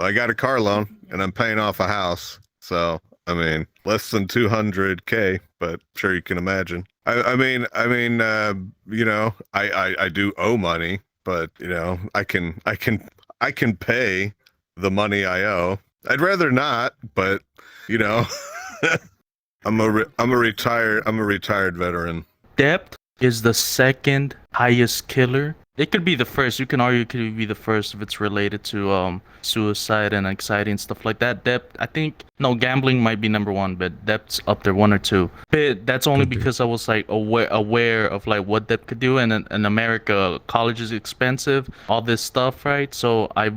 I got a car loan and I'm paying off a house. So, I mean, less than 200K, but sure you can imagine. I do owe money, but I can pay the money I owe. I'd rather not, but you know, I'm a retired veteran. Debt is the second highest killer. It could be the first. You can argue it could be the first if it's related to suicide and anxiety and stuff like that. Debt, I think, no, gambling might be number one, but debt's up there one or two. But that's only Could be. because I was like aware of like what debt could do. And in America, college is expensive, all this stuff, right? So I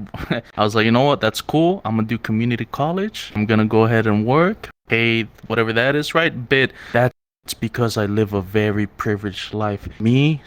I was like, you know what? That's cool. I'm gonna do community college. I'm gonna go ahead and work, pay whatever that is, right? But that's because I live a very privileged life. Me,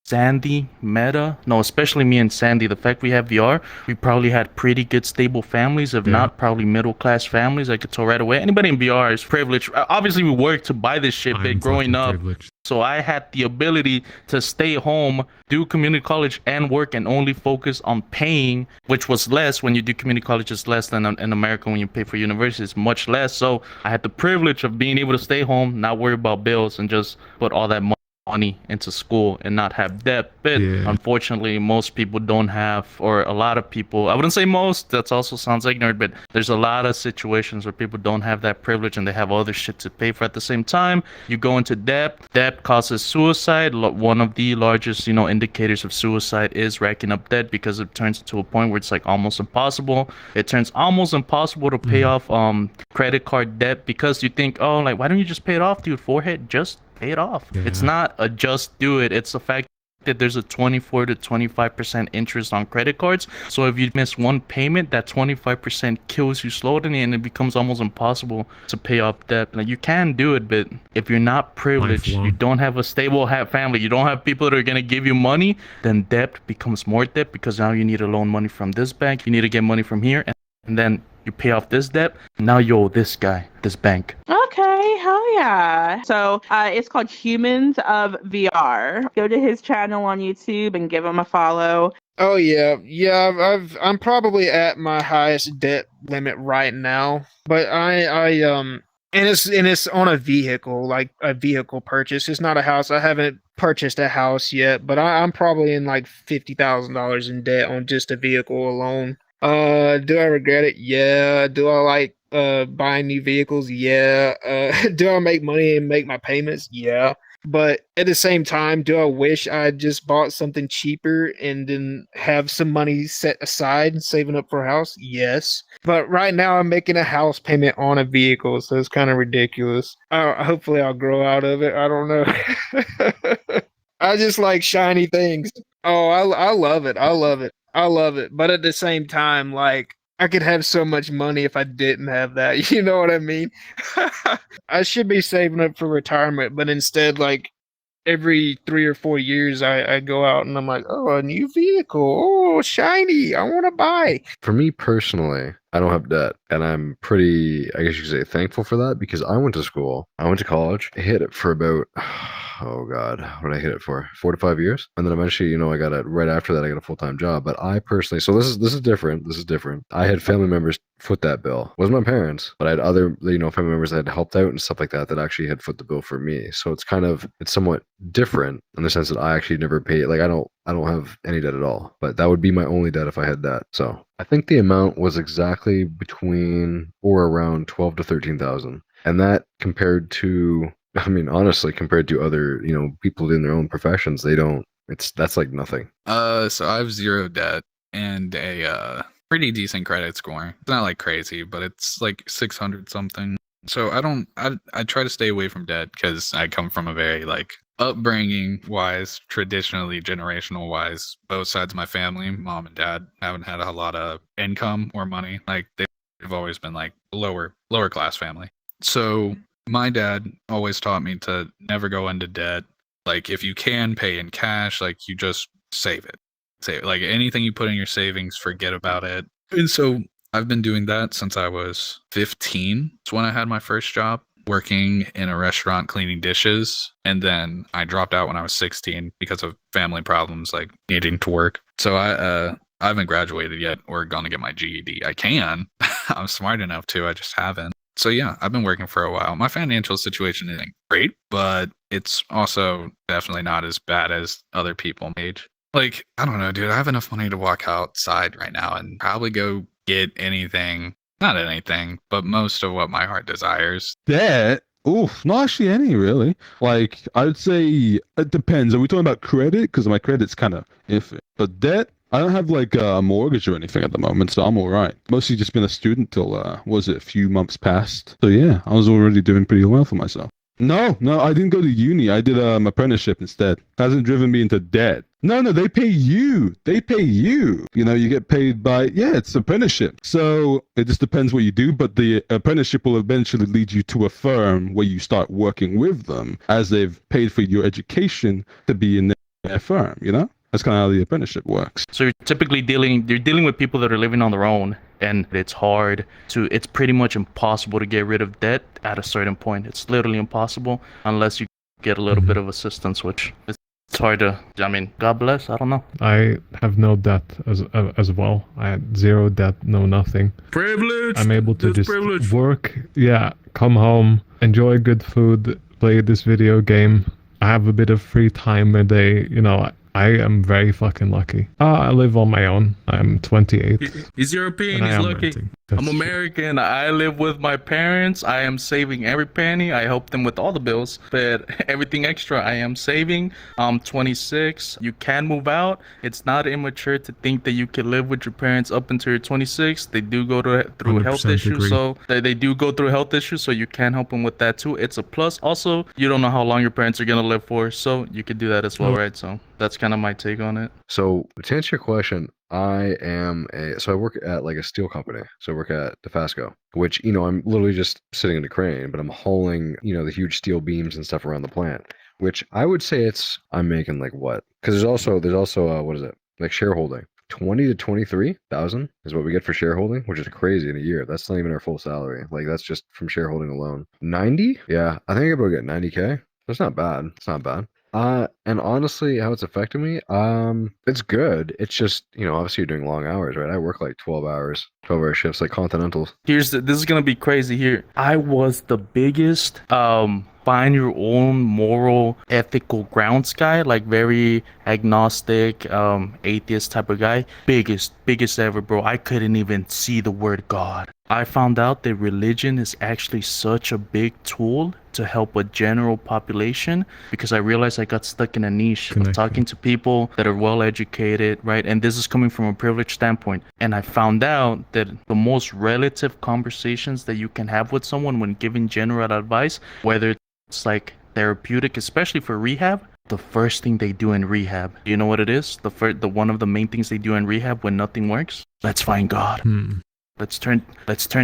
Sandy, Meta, no, especially me and Sandy, the fact we have VR, we probably had pretty good stable families, if Yeah. not probably middle class families. I could tell right away. Anybody in VR is privileged. Obviously, we worked to buy this shit, I'm but growing fucking up, privileged. so I had the ability to stay home, do community college and work and only focus on paying, which was less when you do community college. It's less than in America when you pay for university. It's much less. So I had the privilege of being able to stay home, not worry about bills, and just put all that money into school and not have debt. But Yeah. unfortunately, most people don't have, or a lot of people, I wouldn't say most, that also sounds ignorant, but there's a lot of situations where people don't have that privilege and they have other shit to pay for at the same time. You go into debt. Debt causes suicide. One of the largest, indicators of suicide is racking up debt, because it turns to a point where it's like almost impossible. It turns almost impossible to pay off credit card debt, because you think, oh, like, why don't you just pay it off, dude? Forehead, just pay it off. Yeah. It's not a just do it. It's the fact that there's a 24 to 25% interest on credit cards. So if you miss one payment, that 25% kills you slowly, and it becomes almost impossible to pay off debt. Like, you can do it, but if you're not privileged, Lifelong. you don't have a stable family, you don't have people that are going to give you money, then debt becomes more debt, because now you need to loan money from this bank, you need to get money from here, and then you pay off this debt. Now you owe this guy, this bank. Okay, hell yeah. So it's called Humans of VR. Go to his channel on YouTube and give him a follow. Oh yeah. I'm probably at my highest debt limit right now, but and it's on a vehicle, like a vehicle purchase. It's not a house. I haven't purchased a house yet, but I'm probably in like $50,000 in debt on just a vehicle alone. Do I regret it? Yeah. Do I like buying new vehicles? Yeah. Do I make money and make my payments? Yeah. But at the same time, do I wish I just bought something cheaper and then have some money set aside and saving up for a house? Yes. But right now I'm making a house payment on a vehicle, so it's kind of ridiculous. Hopefully I'll grow out of it. I don't know. I just like shiny things. Oh, I love it. I love it. I love it. But at the same time, like, I could have so much money if I didn't have that. You know what I mean? I should be saving up for retirement, but instead, like, every 3 or 4 years, I go out and I'm like, oh, a new vehicle. Oh, shiny. I want to buy. For me personally, I don't have debt, and I'm pretty, I guess you could say, thankful for that, because I went to school, I went to college, I hit it for about, oh God, what did I hit it for? 4 to 5 years? And then eventually, I got it right after that, I got a full-time job. But I personally, so this is different. This is different. I had family members foot that bill. It wasn't my parents, but I had other, family members that had helped out and stuff like that that actually had foot the bill for me. So it's somewhat different in the sense that I actually never paid. Like, I don't have any debt at all, but that would be my only debt if I had that. So I think the amount was exactly between or around 12 to 13,000. And that compared to, honestly, compared to other, people in their own professions, that's like nothing. So I have zero debt and a pretty decent credit score. It's not like crazy, but it's like 600 something. So I try to stay away from debt, because I come from a very, like, upbringing wise, traditionally, generational wise, both sides of my family, mom and dad, haven't had a lot of income or money. Like, they've always been like lower class family. So my dad always taught me to never go into debt. Like, if you can pay in cash, like, you just save it. Like, anything you put in your savings, forget about it. And so I've been doing that since I was 15. It's when I had my first job, working in a restaurant cleaning dishes. And then I dropped out when I was 16 because of family problems, like needing to work. So I haven't graduated yet or gonna get my GED. I can. I'm smart enough to. I just haven't. So yeah, I've been working for a while. My financial situation isn't great, but it's also definitely not as bad as other people my age. Like, I don't know, dude. I have enough money to walk outside right now and probably go get anything. Not anything, but most of what my heart desires. Debt? Oof, not actually any, really. Like, I'd say it depends. Are we talking about credit? Because my credit's kind of iffy. But debt? I don't have like a mortgage or anything at the moment, so I'm all right. Mostly just been a student till, was it a few months past? So yeah, I was already doing pretty well for myself. No, I didn't go to uni. I did an apprenticeship instead. Hasn't driven me into debt. No, they pay you. They pay you. You know, you get paid by, it's apprenticeship. So it just depends what you do, but the apprenticeship will eventually lead you to a firm where you start working with them as they've paid for your education to be in their firm, you know? That's kind of how the apprenticeship works. So you're typically dealing with people that are living on their own, and it's pretty much impossible to get rid of debt at a certain point. It's literally impossible unless you get a little bit of assistance, which it's hard to, I mean, God bless, I don't know. I have no debt as well. I had zero debt, no nothing. Privilege. I'm able to just work, come home, enjoy good food, play this video game. I have a bit of free time a day, you know. I am very fucking lucky. I live on my own. I'm 28. He's European. He's lucky. I'm American. I live with my parents. I am saving every penny. I help them with all the bills, but everything extra I am saving. I'm 26. You can move out. It's not immature to think that you can live with your parents up until you're 26. They do go through health issues, agree. so they do go through health issues, so you can help them with that too. It's a plus. Also, you don't know how long your parents are gonna live for, so you could do that as well, right? So that's kind of my take on it. So to answer your question, I work at like a steel company. So I work at DeFasco, which, you know, I'm literally just sitting in a crane, but I'm hauling, you know, the huge steel beams and stuff around the plant, which I would say I'm making like what? Because there's also what is it? Like shareholding. 20 to 23,000 is what we get for shareholding, which is crazy in a year. That's not even our full salary. Like that's just from shareholding alone. 90? Yeah, I think I'm about to get 90K. That's not bad. It's not bad. And honestly, how it's affecting me, it's good. It's just, you know, obviously you're doing long hours, right? I work like 12 hour shifts, like continentals. This is gonna be crazy here. I was the biggest find your own moral ethical grounds guy, like very agnostic, atheist type of guy. Biggest ever, bro. I couldn't even see the word God. I found out that religion is actually such a big tool to help a general population, because I realized I got stuck in a niche of talking to people that are well educated, right? And this is coming from a privileged standpoint. And I found out that the most relative conversations that you can have with someone when giving general advice, whether it's like therapeutic, especially for rehab, the first thing they do in rehab, you know what it is? The one of the main things they do in rehab when nothing works? Let's find God. Let's turn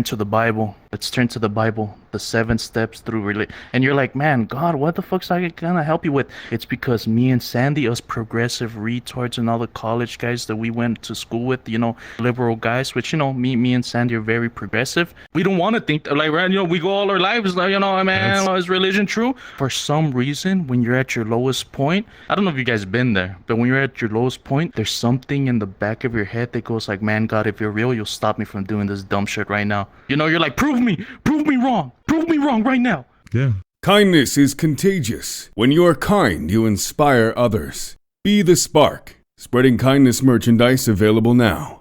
to the Bible. Let's turn to the Bible. The 7 steps through religion. And you're like, man, God, what the fuck's I gonna help you with? It's because me and Sandy, us progressive retards and all the college guys that we went to school with, you know, liberal guys, which, you know, me and Sandy are very progressive. We don't want to think like, right, you know, we go all our lives like, you know, man, is religion true? For some reason, when you're at your lowest point, I don't know if you guys have been there, but when you're at your lowest point, there's something in the back of your head that goes like, man, God, if you're real, you'll stop me from doing this dumb shit right now. You know, you're like, prove me wrong right now. Yeah. Kindness is contagious. When you are kind, you inspire others. Be the spark. Spreading kindness merchandise available now.